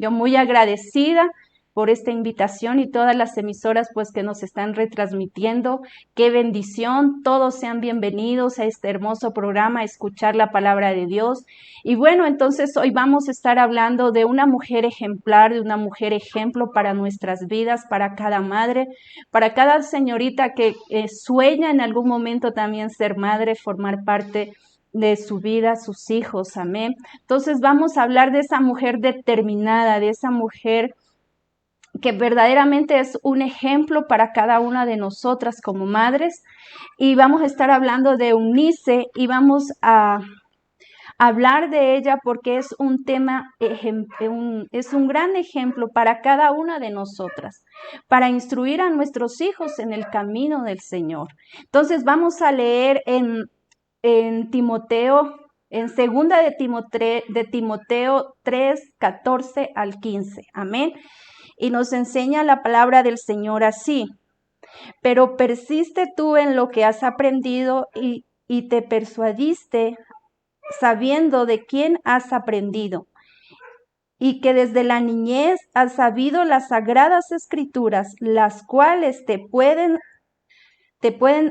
Yo muy agradecida por esta invitación y todas las emisoras pues que nos están retransmitiendo. Qué bendición, todos sean bienvenidos a este hermoso programa, a escuchar la palabra de Dios. Y bueno, entonces hoy vamos a estar hablando de una mujer ejemplar, de una mujer ejemplo para nuestras vidas, para cada madre, para cada señorita que sueña en algún momento también ser madre, formar parte de su vida, sus hijos, amén. Entonces vamos a hablar de esa mujer determinada, de esa mujer que verdaderamente es un ejemplo para cada una de nosotras como madres, y vamos a estar hablando de Eunice y vamos a hablar de ella porque es un tema, es un gran ejemplo para cada una de nosotras, para instruir a nuestros hijos en el camino del Señor. Entonces vamos a leer en Timoteo, en segunda de Timoteo 3, 14 al 15. Amén. Y nos enseña la palabra del Señor así: pero persiste tú en lo que has aprendido y te persuadiste, sabiendo de quién has aprendido, y que desde la niñez has sabido las sagradas escrituras, las cuales te pueden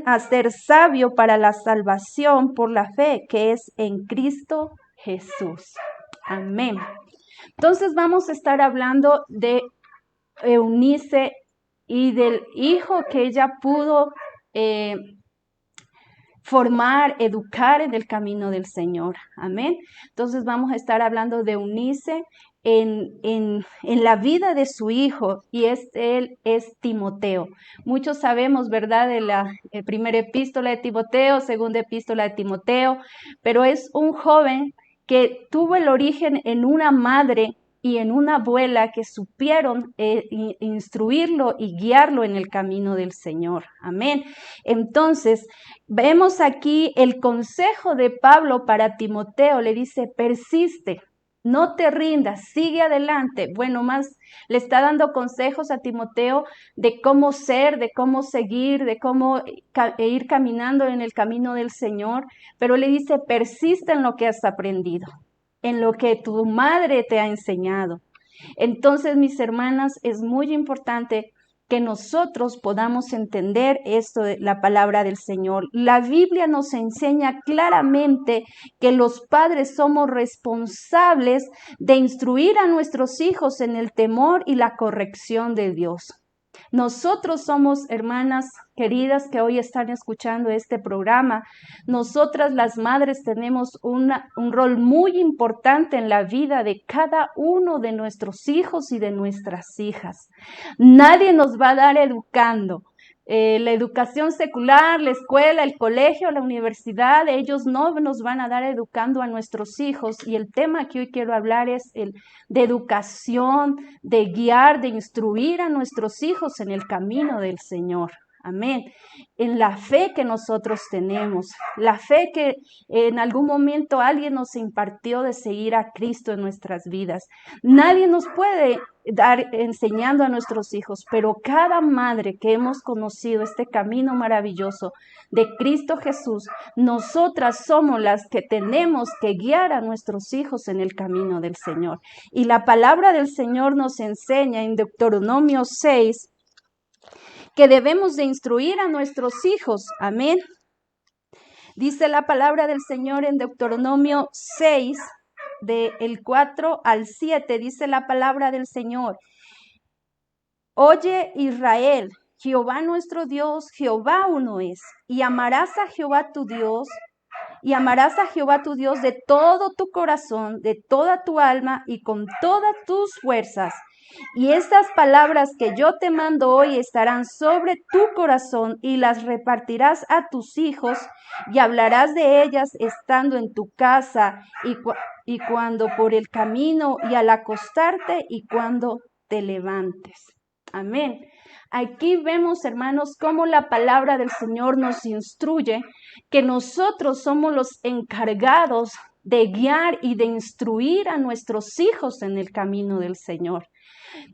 hacer sabio para la salvación por la fe que es en Cristo Jesús. Amén. Entonces vamos a estar hablando de Eunice y del hijo que ella pudo formar, educar en el camino del Señor. Amén. Entonces vamos a estar hablando de Eunice en la vida de su hijo, y él es Timoteo. Muchos sabemos, ¿verdad?, de la primera epístola de Timoteo, segunda epístola de Timoteo, pero es un joven que tuvo el origen en una madre y en una abuela que supieron instruirlo y guiarlo en el camino del Señor. Amén. Entonces, vemos aquí el consejo de Pablo para Timoteo. Le dice: persiste, no te rindas, sigue adelante. Bueno, más le está dando consejos a Timoteo de cómo ser, de cómo seguir, de cómo ir caminando en el camino del Señor, pero le dice: persiste en lo que has aprendido, en lo que tu madre te ha enseñado. Entonces, mis hermanas, es muy importante que nosotros podamos entender esto de la palabra del Señor. La Biblia nos enseña claramente que los padres somos responsables de instruir a nuestros hijos en el temor y la corrección de Dios. Nosotros somos, hermanas queridas que hoy están escuchando este programa, nosotras las madres tenemos un rol muy importante en la vida de cada uno de nuestros hijos y de nuestras hijas. Nadie nos va a dar educando. La educación secular, la escuela, el colegio, la universidad, ellos no nos van a dar educando a nuestros hijos. Y el tema que hoy quiero hablar es el de educación, de guiar, de instruir a nuestros hijos en el camino del Señor. Amén. En la fe que nosotros tenemos, la fe que en algún momento alguien nos impartió de seguir a Cristo en nuestras vidas. Nadie nos puede dar enseñando a nuestros hijos, pero cada madre que hemos conocido este camino maravilloso de Cristo Jesús, nosotras somos las que tenemos que guiar a nuestros hijos en el camino del Señor. Y la palabra del Señor nos enseña en Deuteronomio 6 que debemos de instruir a nuestros hijos. Amén. Dice la palabra del Señor en Deuteronomio 6, del 4 al 7, dice la palabra del Señor: oye, Israel, Jehová nuestro Dios, Jehová uno es, y amarás a Jehová tu Dios, de todo tu corazón, de toda tu alma y con todas tus fuerzas. Y estas palabras que yo te mando hoy estarán sobre tu corazón, y las repartirás a tus hijos, y hablarás de ellas estando en tu casa, y cuando por el camino, y al acostarte, y cuando te levantes. Amén. Aquí vemos, hermanos, cómo la palabra del Señor nos instruye que nosotros somos los encargados de guiar y de instruir a nuestros hijos en el camino del Señor.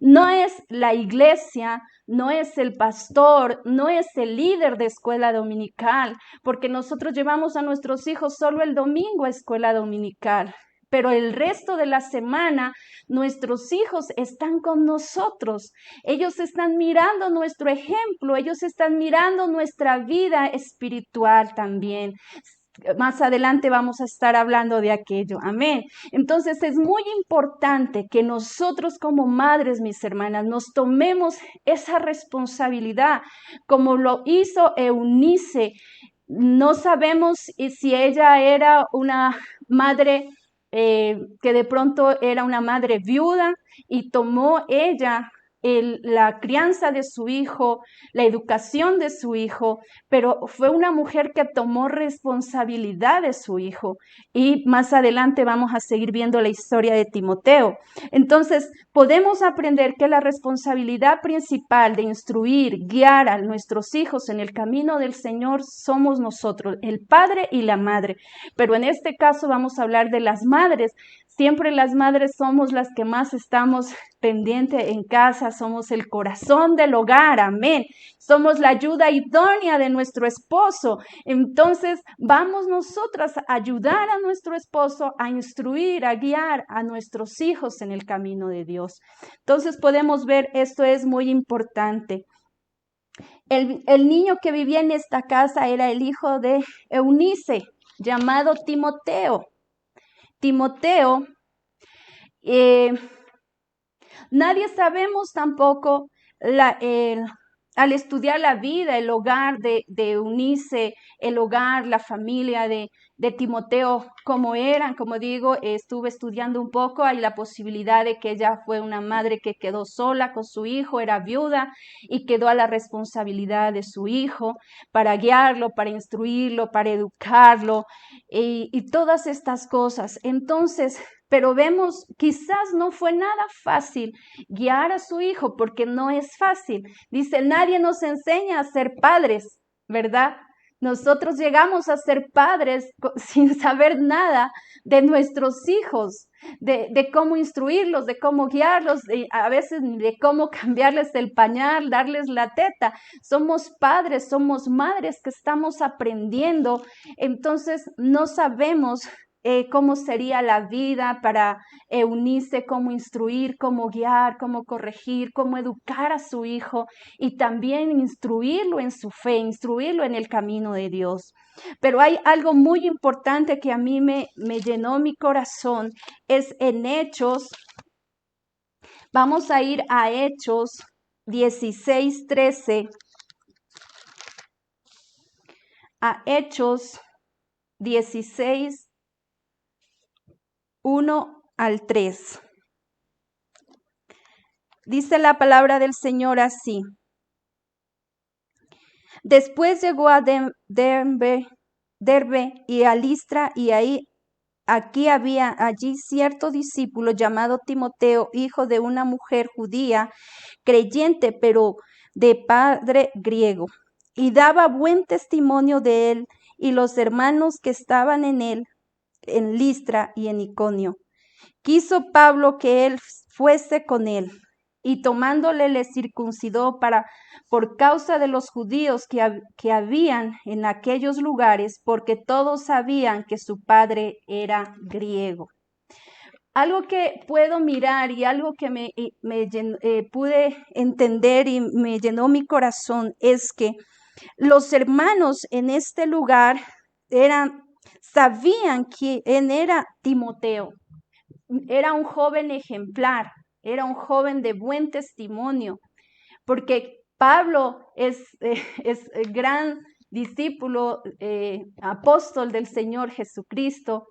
No es la iglesia, no es el pastor, no es el líder de escuela dominical, porque nosotros llevamos a nuestros hijos solo el domingo a escuela dominical. pero el resto de la semana nuestros hijos están con nosotros. Ellos están mirando nuestro ejemplo, ellos están mirando nuestra vida espiritual también. Más adelante vamos a estar hablando de aquello. Amén. Entonces es muy importante que nosotros como madres, mis hermanas, nos tomemos esa responsabilidad como lo hizo Eunice. No sabemos si ella era una madre que de pronto era una madre viuda y tomó ella la crianza de su hijo, la educación de su hijo, pero fue una mujer que tomó responsabilidad de su hijo. Y más adelante vamos a seguir viendo la historia de Timoteo. Entonces, podemos aprender que la responsabilidad principal de instruir, guiar a nuestros hijos en el camino del Señor somos nosotros, el padre y la madre. Pero en este caso vamos a hablar de las madres. Siempre las madres somos las que más estamos pendientes en casa, somos el corazón del hogar, amén. Somos la ayuda idónea de nuestro esposo. Entonces vamos nosotras a ayudar a nuestro esposo a instruir, a guiar a nuestros hijos en el camino de Dios. Entonces podemos ver, esto es muy importante. El niño que vivía en esta casa era el hijo de Eunice, llamado Timoteo. Timoteo, nadie sabemos tampoco al estudiar la vida, el hogar de Eunice, el hogar, la familia de Timoteo, cómo eran. Como digo, estuve estudiando un poco, hay la posibilidad de que ella fue una madre que quedó sola con su hijo, era viuda y quedó a la responsabilidad de su hijo para guiarlo, para instruirlo, para educarlo y todas estas cosas. Entonces, pero vemos, quizás no fue nada fácil guiar a su hijo, porque no es fácil. Dice, nadie nos enseña a ser padres, ¿verdad? Nosotros llegamos a ser padres sin saber nada de nuestros hijos, de cómo instruirlos, de cómo guiarlos, a veces de cómo cambiarles el pañal, darles la teta. Somos padres, somos madres que estamos aprendiendo, entonces no sabemos cómo sería la vida para Eunice, cómo instruir, cómo guiar, cómo corregir, cómo educar a su hijo y también instruirlo en su fe, instruirlo en el camino de Dios. Pero hay algo muy importante que a mí me llenó mi corazón, es en Hechos. Vamos a ir a Hechos 16:13. A Hechos 16, 1 al 3. Dice la palabra del Señor así. Después llegó a Derbe y a Listra, y allí cierto discípulo llamado Timoteo, hijo de una mujer judía, creyente, pero de padre griego, y daba buen testimonio de él y los hermanos que estaban en Listra y en Iconio. Quiso Pablo que él fuese con él, y tomándole le circuncidó por causa de los judíos que habían en aquellos lugares, porque todos sabían que su padre era griego. Algo que puedo mirar y algo que pude entender y me llenó mi corazón es que los hermanos en este lugar sabían quién era Timoteo. Era un joven ejemplar, era un joven de buen testimonio, porque Pablo es gran discípulo, apóstol del Señor Jesucristo,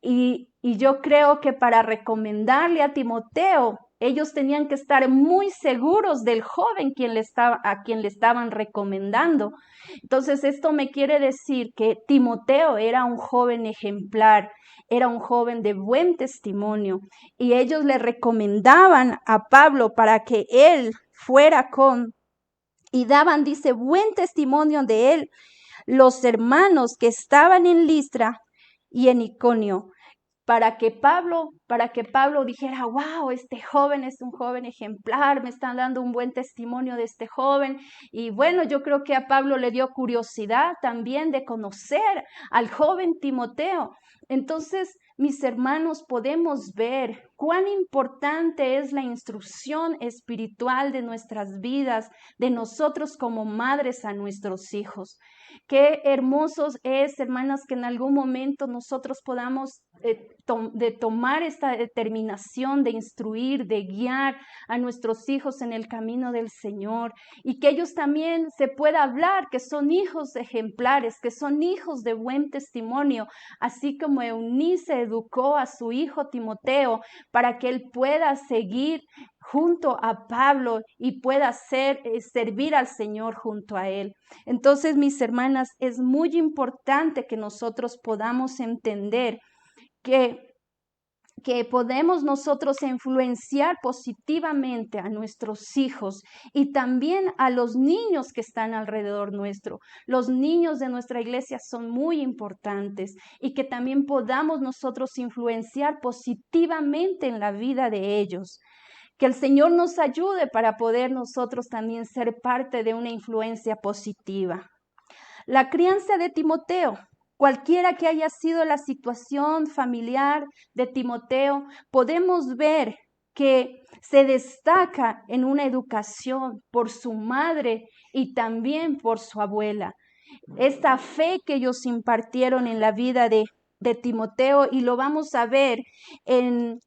y yo creo que para recomendarle a Timoteo, ellos tenían que estar muy seguros del joven a quien le estaban recomendando. Entonces, esto me quiere decir que Timoteo era un joven ejemplar, era un joven de buen testimonio, y ellos le recomendaban a Pablo para que él fuera y daban, dice, buen testimonio de él los hermanos que estaban en Listra y en Iconio. para que Pablo dijera, wow, este joven es un joven ejemplar, me están dando un buen testimonio de este joven. Y bueno, yo creo que a Pablo le dio curiosidad también de conocer al joven Timoteo. Entonces, mis hermanos, podemos ver cuán importante es la instrucción espiritual de nuestras vidas, de nosotros como madres a nuestros hijos. Qué hermosos es, hermanas, que en algún momento nosotros podamos tomar esta determinación de instruir, de guiar a nuestros hijos en el camino del Señor, y que ellos también se pueda hablar que son hijos ejemplares, que son hijos de buen testimonio, así como Eunice educó a su hijo Timoteo para que él pueda seguir junto a Pablo y pueda servir al Señor junto a él. Entonces, mis hermanas, es muy importante que nosotros podamos entender que podemos nosotros influenciar positivamente a nuestros hijos y también a los niños que están alrededor nuestro. Los niños de nuestra iglesia son muy importantes y que también podamos nosotros influenciar positivamente en la vida de ellos. Que el Señor nos ayude para poder nosotros también ser parte de una influencia positiva. La crianza de Timoteo. Cualquiera que haya sido la situación familiar de Timoteo, podemos ver que se destaca en una educación por su madre y también por su abuela. Esta fe que ellos impartieron en la vida de Timoteo, y lo vamos a ver en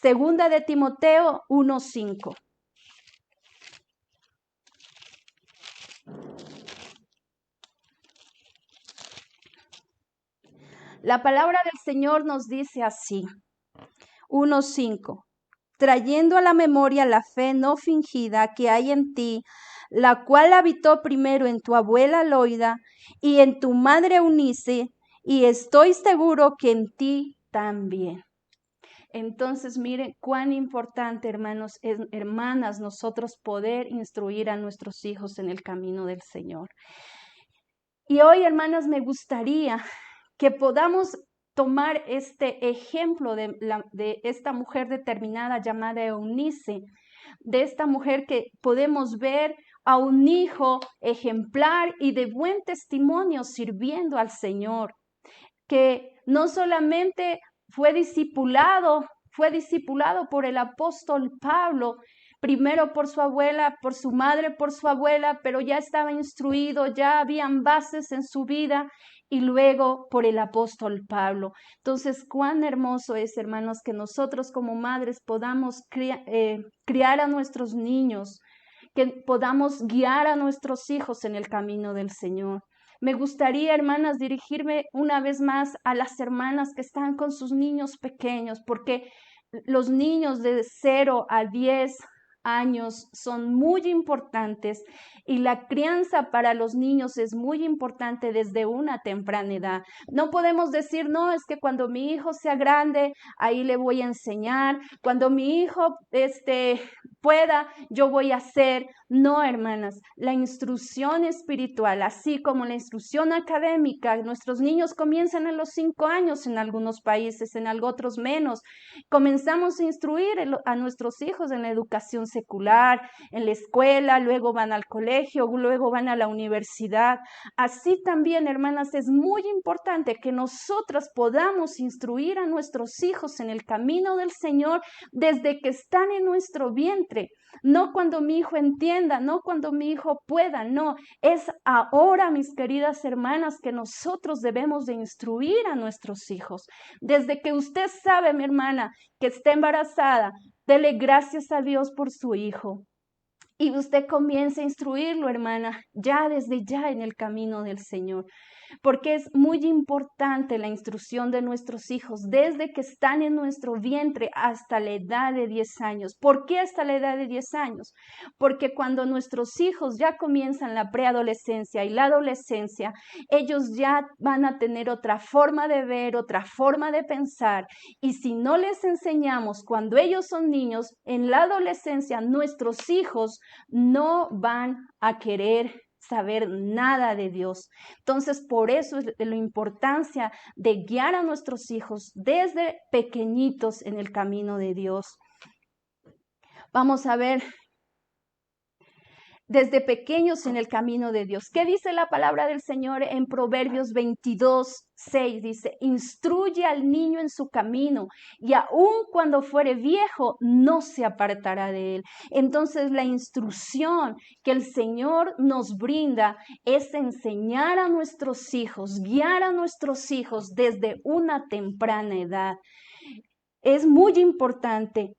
2 de Timoteo 1:5. La palabra del Señor nos dice así, 1:5, trayendo a la memoria la fe no fingida que hay en ti, la cual habitó primero en tu abuela Loida y en tu madre Eunice, y estoy seguro que en ti también. Entonces, miren cuán importante, hermanos, hermanas, nosotros poder instruir a nuestros hijos en el camino del Señor. Y hoy, hermanas, me gustaría que podamos tomar este ejemplo de esta mujer determinada llamada Eunice, de esta mujer que podemos ver a un hijo ejemplar y de buen testimonio sirviendo al Señor, que no solamente fue discipulado por el apóstol Pablo, primero por su abuela, por su madre, por su abuela, pero ya estaba instruido, ya habían bases en su vida, y luego por el apóstol Pablo. Entonces, cuán hermoso es, hermanos, que nosotros como madres podamos criar a nuestros niños, que podamos guiar a nuestros hijos en el camino del Señor. Me gustaría, hermanas, dirigirme una vez más a las hermanas que están con sus niños pequeños, porque los niños de 0 a 10 años son muy importantes, y la crianza para los niños es muy importante desde una temprana edad. No podemos decir, no, es que cuando mi hijo sea grande, ahí le voy a enseñar, cuando mi hijo pueda, yo voy a hacer. No, hermanas, la instrucción espiritual, así como la instrucción académica, nuestros niños comienzan a los 5 años en algunos países, en otros menos. Comenzamos a instruir a nuestros hijos en la educación secular, en la escuela, luego van al colegio, luego van a la universidad. Así también, hermanas, es muy importante que nosotras podamos instruir a nuestros hijos en el camino del Señor desde que están en nuestro vientre. No cuando mi hijo entienda, no cuando mi hijo pueda, no. Es ahora, mis queridas hermanas, que nosotros debemos de instruir a nuestros hijos. Desde que usted sabe, mi hermana, que está embarazada, dele gracias a Dios por su hijo. Y usted comienza a instruirlo, hermana, ya desde ya en el camino del Señor. Porque es muy importante la instrucción de nuestros hijos desde que están en nuestro vientre hasta la edad de 10 años. ¿Por qué hasta la edad de 10 años? Porque cuando nuestros hijos ya comienzan la preadolescencia y la adolescencia, ellos ya van a tener otra forma de ver, otra forma de pensar. Y si no les enseñamos cuando ellos son niños, en la adolescencia nuestros hijos no van a querer saber nada de Dios. Entonces, por eso es la importancia de guiar a nuestros hijos desde pequeñitos en el camino de Dios. Vamos a ver desde pequeños en el camino de Dios. ¿Qué dice la palabra del Señor en Proverbios 22:6? Dice, instruye al niño en su camino y aun cuando fuere viejo no se apartará de él. Entonces la instrucción que el Señor nos brinda es enseñar a nuestros hijos, guiar a nuestros hijos desde una temprana edad. Es muy importante.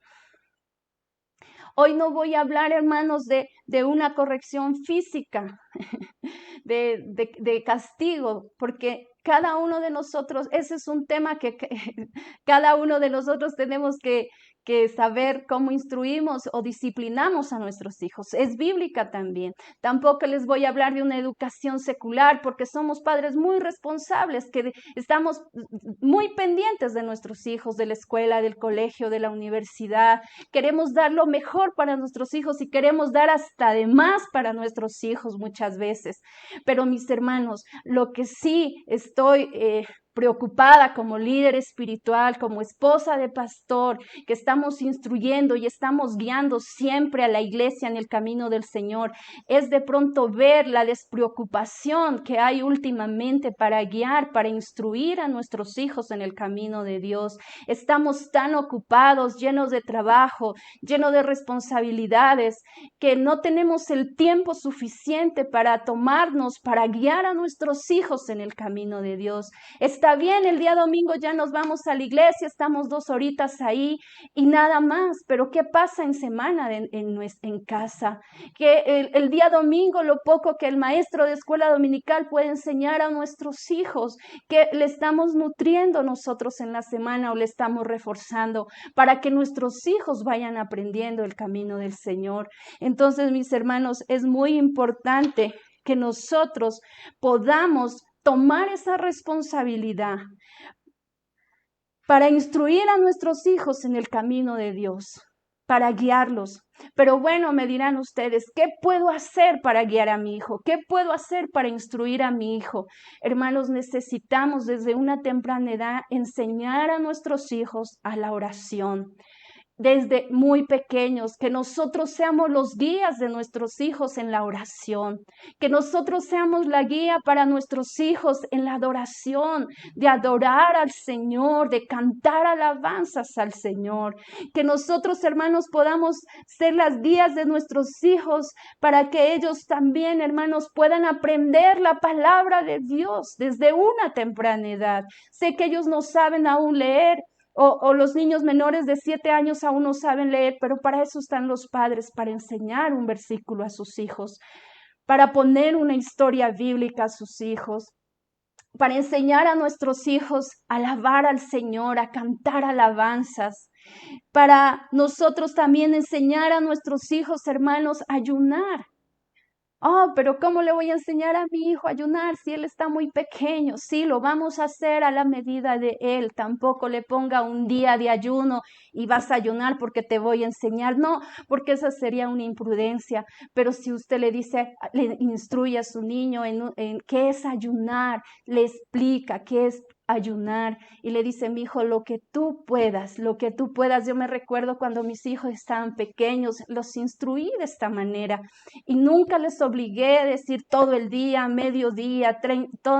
Hoy no voy a hablar, hermanos, de una corrección física, de castigo, porque cada uno de nosotros, ese es un tema que cada uno de nosotros tenemos que saber cómo instruimos o disciplinamos a nuestros hijos. Es bíblica también. Tampoco les voy a hablar de una educación secular, porque somos padres muy responsables, que estamos muy pendientes de nuestros hijos, de la escuela, del colegio, de la universidad. Queremos dar lo mejor para nuestros hijos y queremos dar hasta de más para nuestros hijos muchas veces. Pero mis hermanos, lo que sí estoy preocupada como líder espiritual, como esposa de pastor, que estamos instruyendo y estamos guiando siempre a la iglesia en el camino del Señor, es de pronto ver la despreocupación que hay últimamente para guiar, para instruir a nuestros hijos en el camino de Dios. Estamos tan ocupados, llenos de trabajo, llenos de responsabilidades, que no tenemos el tiempo suficiente para tomarnos, para guiar a nuestros hijos en el camino de Dios. Está bien, el día domingo ya nos vamos a la iglesia, estamos 2 horitas ahí y nada más, pero ¿qué pasa en semana en casa? Que el día domingo lo poco que el maestro de escuela dominical puede enseñar a nuestros hijos, que le estamos nutriendo nosotros en la semana o le estamos reforzando para que nuestros hijos vayan aprendiendo el camino del Señor. Entonces, mis hermanos, es muy importante que nosotros podamos tomar esa responsabilidad para instruir a nuestros hijos en el camino de Dios, para guiarlos. Pero bueno, me dirán ustedes, ¿qué puedo hacer para guiar a mi hijo? ¿Qué puedo hacer para instruir a mi hijo? Hermanos, necesitamos desde una temprana edad enseñar a nuestros hijos a la oración. Desde muy pequeños, que nosotros seamos los guías de nuestros hijos en la oración, que nosotros seamos la guía para nuestros hijos en la adoración, de adorar al Señor, de cantar alabanzas al Señor, que nosotros, hermanos, podamos ser las guías de nuestros hijos para que ellos también, hermanos, puedan aprender la palabra de Dios desde una temprana edad. Sé que ellos no saben aún leer, o los niños menores de 7 años aún no saben leer, pero para eso están los padres, para enseñar un versículo a sus hijos, para poner una historia bíblica a sus hijos, para enseñar a nuestros hijos a alabar al Señor, a cantar alabanzas, para nosotros también enseñar a nuestros hijos, hermanos, a ayunar. Oh, pero ¿cómo le voy a enseñar a mi hijo a ayunar si él está muy pequeño? Sí, lo vamos a hacer a la medida de él. Tampoco le ponga un día de ayuno y vas a ayunar porque te voy a enseñar. No, porque esa sería una imprudencia. Pero si usted le dice, le instruye a su niño en qué es ayunar, le explica qué es ayunar y le dice, mi hijo, lo que tú puedas, lo que tú puedas. Yo me recuerdo cuando mis hijos estaban pequeños, los instruí de esta manera y nunca les obligué a decir todo el día, mediodía,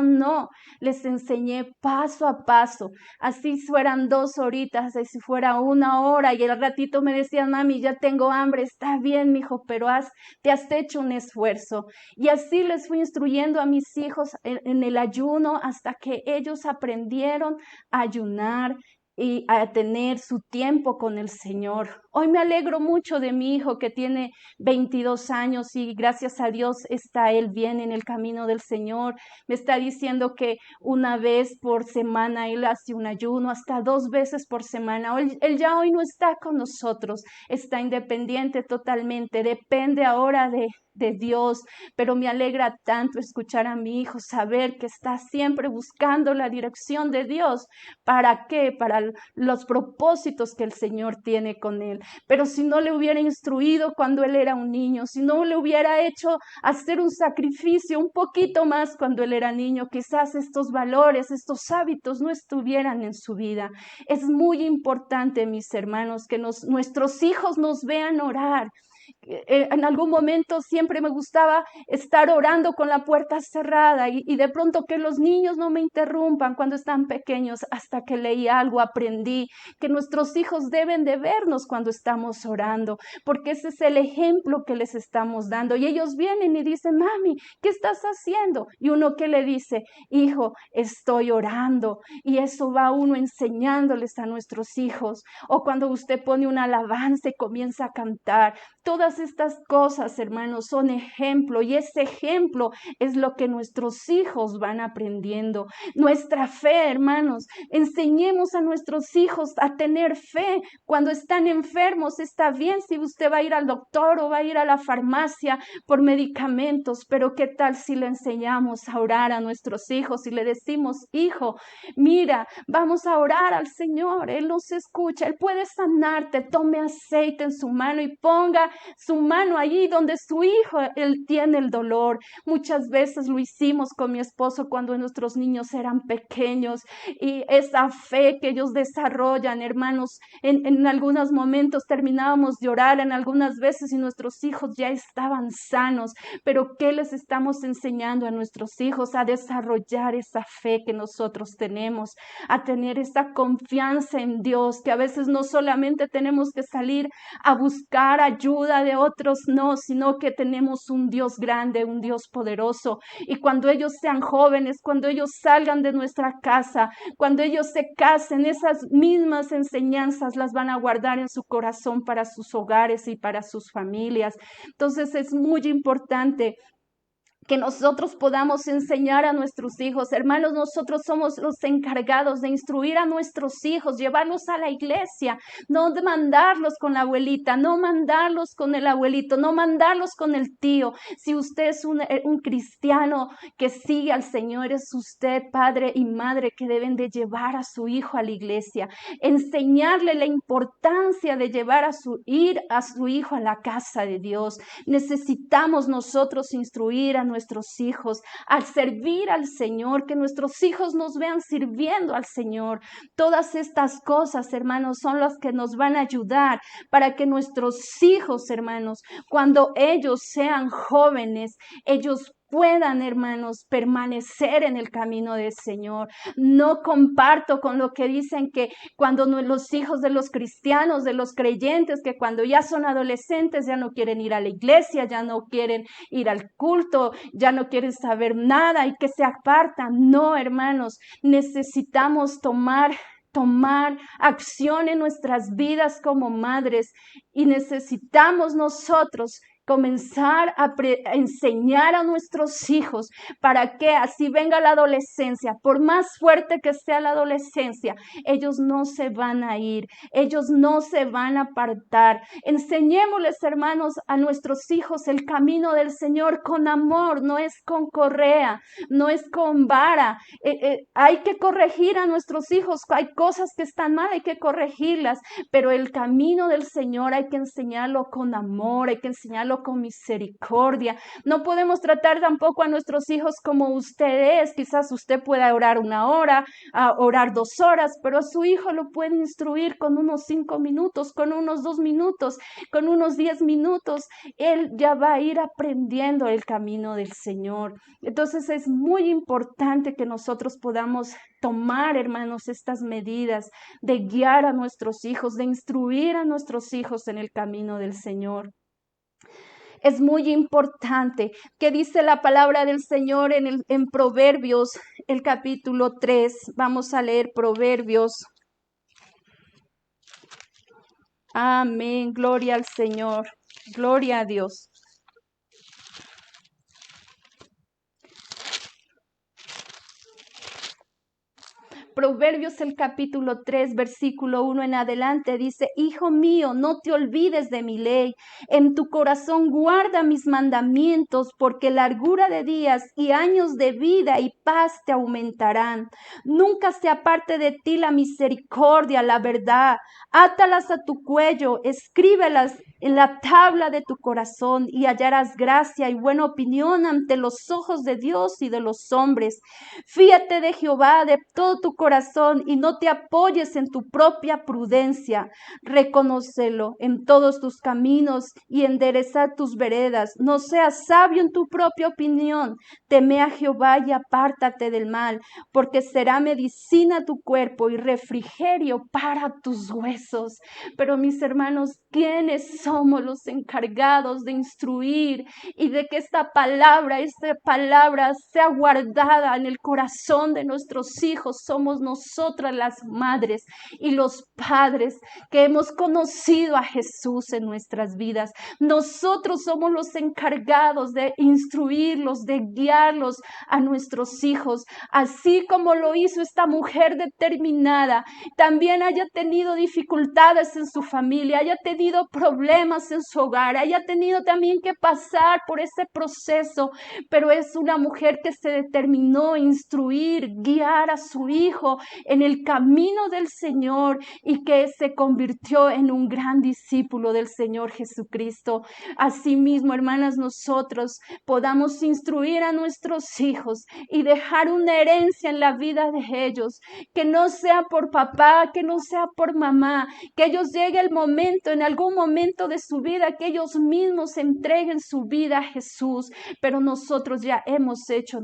no, les enseñé paso a paso, así fueran 2 horitas, así fuera 1 hora y al ratito me decían, mami, ya tengo hambre, está bien, mijo, pero te has hecho un esfuerzo. Y así les fui instruyendo a mis hijos en el ayuno hasta que ellos aprendieron a ayunar y a tener su tiempo con el Señor. Hoy me alegro mucho de mi hijo que tiene 22 años y gracias a Dios está él bien en el camino del Señor. Me está diciendo que una vez por semana él hace un ayuno, hasta 2 veces por semana. Él ya hoy no está con nosotros, está independiente totalmente, depende ahora de Dios, pero me alegra tanto escuchar a mi hijo, saber que está siempre buscando la dirección de Dios. ¿Para qué? Para los propósitos que el Señor tiene con él. pero si no le hubiera instruido cuando él era un niño, si no le hubiera hecho hacer un sacrificio un poquito más cuando él era niño, quizás estos valores, estos hábitos no estuvieran en su vida. Es muy importante, mis hermanos, que nuestros hijos nos vean orar. En algún momento siempre me gustaba estar orando con la puerta cerrada y de pronto que los niños no me interrumpan cuando están pequeños. Hasta que leí algo, aprendí que nuestros hijos deben de vernos cuando estamos orando, porque ese es el ejemplo que les estamos dando. Y ellos vienen y dicen, mami, ¿qué estás haciendo? Y uno que le dice, hijo, estoy orando. Y eso va uno enseñándoles a nuestros hijos. O cuando usted pone una alabanza y comienza a cantar. Todas estas cosas, hermanos, son ejemplo, y ese ejemplo es lo que nuestros hijos van aprendiendo. Nuestra fe, hermanos, enseñemos a nuestros hijos a tener fe. Cuando están enfermos, está bien si usted va a ir al doctor o va a ir a la farmacia por medicamentos, pero ¿qué tal si le enseñamos a orar a nuestros hijos y le decimos, hijo, mira, vamos a orar al Señor, Él nos escucha, Él puede sanarte, tome aceite en su mano y ponga su mano allí donde su hijo, él tiene el dolor. Muchas veces lo hicimos con mi esposo cuando nuestros niños eran pequeños, y esa fe que ellos desarrollan, hermanos, en algunos momentos terminábamos de orar, en algunas veces, y nuestros hijos ya estaban sanos. Pero ¿qué les estamos enseñando a nuestros hijos? A desarrollar esa fe que nosotros tenemos, a tener esa confianza en Dios, que a veces no solamente tenemos que salir a buscar ayuda de otros, no, sino que tenemos un Dios grande, un Dios poderoso. Y cuando ellos sean jóvenes, cuando ellos salgan de nuestra casa, cuando ellos se casen, esas mismas enseñanzas las van a guardar en su corazón para sus hogares y para sus familias. Entonces es muy importante que nosotros podamos enseñar a nuestros hijos. Hermanos, nosotros somos los encargados de instruir a nuestros hijos, llevarlos a la iglesia, no de mandarlos con la abuelita, no mandarlos con el abuelito, no mandarlos con el tío. Si usted es un cristiano que sigue al Señor, es usted, padre y madre, que deben de llevar a su hijo a la iglesia, enseñarle la importancia de ir a su hijo a la casa de Dios. Necesitamos nosotros instruir a nuestros hijos al servir al Señor, que nuestros hijos nos vean sirviendo al Señor. Todas estas cosas, hermanos, son las que nos van a ayudar para que nuestros hijos, hermanos, cuando ellos sean jóvenes, ellos puedan, hermanos, permanecer en el camino del Señor. No comparto con lo que dicen que cuando los hijos de los cristianos, de los creyentes, que cuando ya son adolescentes ya no quieren ir a la iglesia, ya no quieren ir al culto, ya no quieren saber nada y que se apartan. No, hermanos, necesitamos tomar acción en nuestras vidas como madres, y necesitamos nosotros comenzar a enseñar a nuestros hijos para que así venga la adolescencia, por más fuerte que sea la adolescencia, ellos no se van a ir, ellos no se van a apartar. Enseñémosles, hermanos, a nuestros hijos el camino del Señor con amor, no es con correa, no es con vara. Hay que corregir a nuestros hijos, hay cosas que están mal, hay que corregirlas, pero el camino del Señor hay que enseñarlo con amor, hay que enseñarlo con misericordia. No podemos tratar tampoco a nuestros hijos como ustedes. Quizás usted pueda orar 1 hora, orar 2 horas, pero a su hijo lo puede instruir con unos 5 minutos, con unos 2 minutos, con unos 10 minutos. Él ya va a ir aprendiendo el camino del Señor. Entonces es muy importante que nosotros podamos tomar, hermanos, estas medidas de guiar a nuestros hijos, de instruir a nuestros hijos en el camino del Señor. Es muy importante. ¿Qué dice la palabra del Señor en Proverbios, el capítulo 3? Vamos a leer Proverbios. Amén, gloria al Señor, gloria a Dios. Proverbios el capítulo 3, versículo 1 en adelante dice: Hijo mío, no te olvides de mi ley. En tu corazón guarda mis mandamientos, porque largura de días y años de vida y paz te aumentarán. Nunca se aparte de ti la misericordia, la verdad. Átalas a tu cuello, escríbelas en la tabla de tu corazón, y hallarás gracia y buena opinión ante los ojos de Dios y de los hombres. Fíate de Jehová de todo tu corazón y no te apoyes en tu propia prudencia. Reconócelo en todos tus caminos y endereza tus veredas. No seas sabio en tu propia opinión. Teme a Jehová y apártate del mal, porque será medicina a tu cuerpo y refrigerio para tus huesos. Pero mis hermanos, ¿quiénes somos los encargados de instruir y de que esta palabra sea guardada en el corazón de nuestros hijos? Somos nosotras las madres y los padres que hemos conocido a Jesús en nuestras vidas. Nosotros somos los encargados de instruirlos, de guiarlos a nuestros hijos, así como lo hizo esta mujer determinada. También haya tenido dificultades en su familia, haya tenido problemas en su hogar, haya tenido también que pasar por ese proceso, pero es una mujer que se determinó a instruir, guiar a su hijo en el camino del Señor, y que se convirtió en un gran discípulo del Señor Jesucristo. Asimismo, hermanas, nosotros podamos instruir a nuestros hijos y dejar una herencia en la vida de ellos, que no sea por papá, que no sea por mamá, que ellos llegue el momento, en algún momento de su vida, que ellos mismos entreguen su vida a Jesús. Pero nosotros ya hemos hecho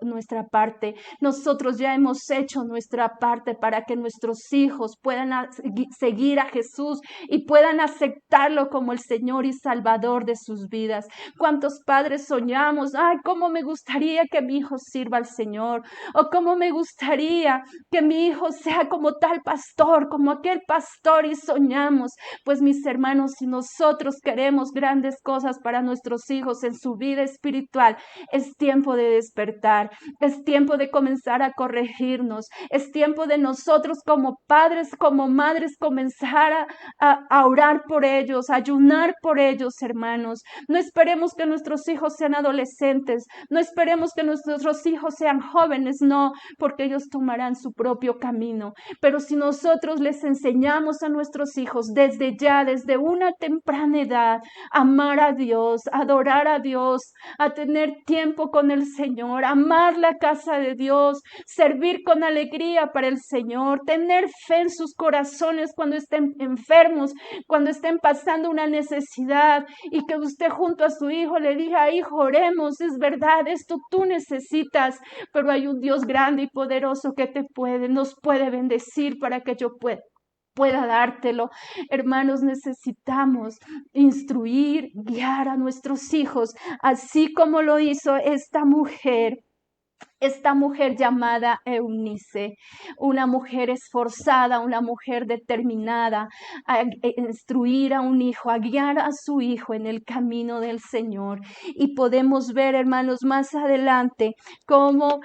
nuestra parte, nosotros ya hemos hecho nuestra parte para que nuestros hijos puedan seguir a Jesús y puedan aceptarlo como el Señor y Salvador de sus vidas. ¿Cuántos padres soñamos? Ay, cómo me gustaría que mi hijo sirva al Señor, o cómo me gustaría que mi hijo sea como tal pastor, como aquel pastor, y soñamos. Pues mis hermanos, si nosotros queremos grandes cosas para nuestros hijos en su vida espiritual, es tiempo de despertar, es tiempo de comenzar a corregirnos, es tiempo de nosotros como padres, como madres, comenzar a orar por ellos, a ayunar por ellos, hermanos. No esperemos que nuestros hijos sean adolescentes, no esperemos que nuestros hijos sean jóvenes, no, porque ellos tomarán su propio camino. Pero si nosotros les enseñamos a nuestros hijos desde ya, desde una temprana edad, amar a Dios, adorar a Dios, a tener tiempo con el Señor, amar la casa de Dios, servir con alegría para el Señor, tener fe en sus corazones cuando estén enfermos, cuando estén pasando una necesidad, y que usted junto a su hijo le diga: hijo, oremos, es verdad, esto tú necesitas, pero hay un Dios grande y poderoso que nos puede bendecir para que yo pueda dártelo. Hermanos, necesitamos instruir, guiar a nuestros hijos, así como lo hizo esta mujer llamada Eunice, una mujer esforzada, una mujer determinada a instruir a un hijo, a guiar a su hijo en el camino del Señor. Y podemos ver, hermanos, más adelante cómo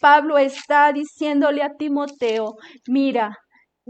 Pablo está diciéndole a Timoteo: mira,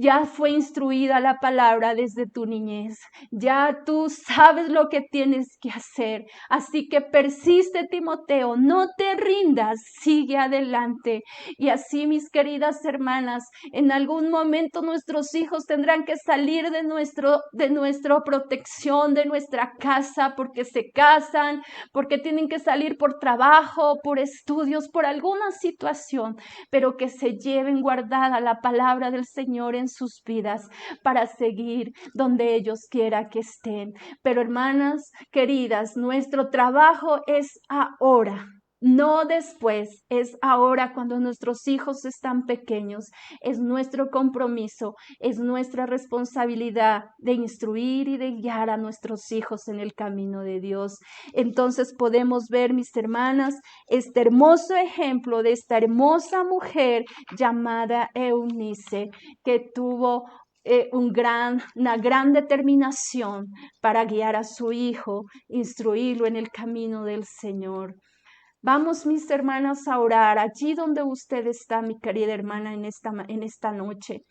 ya fue instruida la palabra desde tu niñez, ya tú sabes lo que tienes que hacer, así que persiste, Timoteo, no te rindas, sigue adelante. Y así, mis queridas hermanas, en algún momento nuestros hijos tendrán que salir de nuestra protección, de nuestra casa, porque se casan, porque tienen que salir por trabajo, por estudios, por alguna situación, pero que se lleven guardada la palabra del Señor en sus vidas para seguir donde ellos quiera que estén. Pero hermanas queridas, nuestro trabajo es ahora, no después, es ahora, cuando nuestros hijos están pequeños. Es nuestro compromiso, es nuestra responsabilidad de instruir y de guiar a nuestros hijos en el camino de Dios. Entonces podemos ver, mis hermanas, este hermoso ejemplo de esta hermosa mujer llamada Eunice, que tuvo una gran determinación para guiar a su hijo, instruirlo en el camino del Señor. Vamos, mis hermanas, a orar allí donde usted está, mi querida hermana, en esta noche.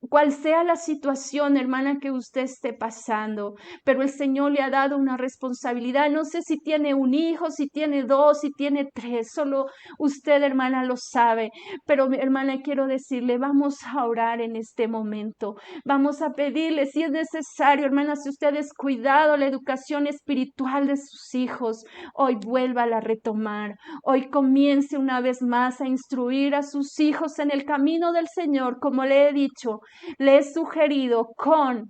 Cual sea la situación, hermana, que usted esté pasando, pero el Señor le ha dado una responsabilidad. No sé si tiene un hijo, si tiene dos, si tiene tres, solo usted, hermana, lo sabe. Pero, mi hermana, quiero decirle, vamos a orar en este momento. Vamos a pedirle, si es necesario, hermana, si usted ha descuidado la educación espiritual de sus hijos, hoy vuélvala a retomar. Hoy comience una vez más a instruir a sus hijos en el camino del Señor, como le he dicho, le he sugerido con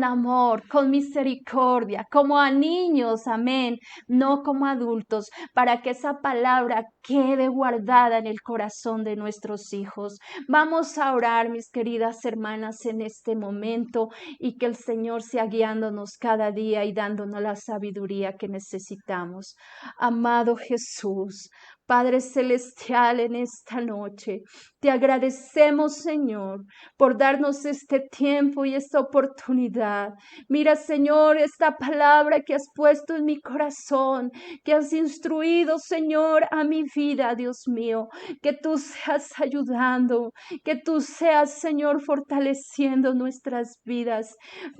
amor, con misericordia, como a niños, amén, no como adultos, para que esa palabra quede guardada en el corazón de nuestros hijos. Vamos a orar, mis queridas hermanas, en este momento y que el Señor sea guiándonos cada día y dándonos la sabiduría que necesitamos. Amado Jesús, Padre Celestial, en esta noche, te agradecemos, Señor, por darnos este tiempo y esta oportunidad. Mira, Señor, esta palabra que has puesto en mi corazón, que has instruido, Señor, a mi vida, Dios mío, que tú seas ayudando, que tú seas, Señor, fortaleciendo nuestras vidas.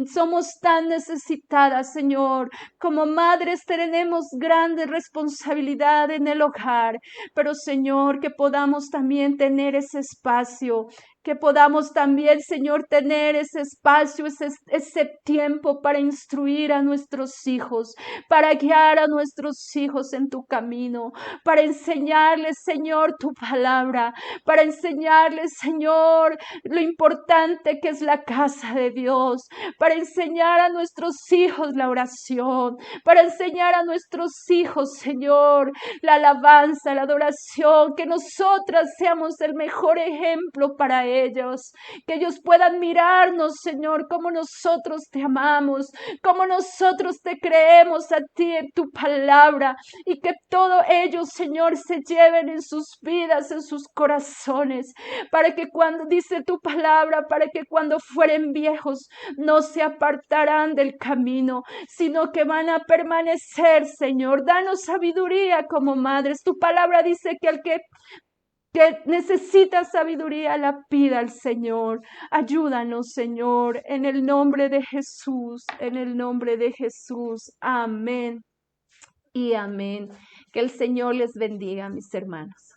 Somos tan necesitadas, Señor. Como madres tenemos grandes responsabilidades en el hogar, pero, Señor, que podamos también tener ese espacio, que podamos también, Señor, tener ese espacio, ese tiempo para instruir a nuestros hijos, para guiar a nuestros hijos en tu camino, para enseñarles, Señor, tu palabra, para enseñarles, Señor, lo importante que es la casa de Dios, para enseñar a nuestros hijos la oración, para enseñar a nuestros hijos, Señor, la alabanza, la adoración, que nosotras seamos el mejor ejemplo para ellos, que ellos puedan mirarnos, Señor, como nosotros te amamos, como nosotros te creemos a ti en tu palabra, y que todo ellos, Señor, se lleven en sus vidas, en sus corazones, para que cuando dice tu palabra, para que cuando fueren viejos no se apartarán del camino, sino que van a permanecer, Señor. Danos sabiduría como madres. Tu palabra dice que el que necesita sabiduría la pida al Señor. Ayúdanos, Señor, en el nombre de Jesús, en el nombre de Jesús. Amén y amén. Que el Señor les bendiga, mis hermanos.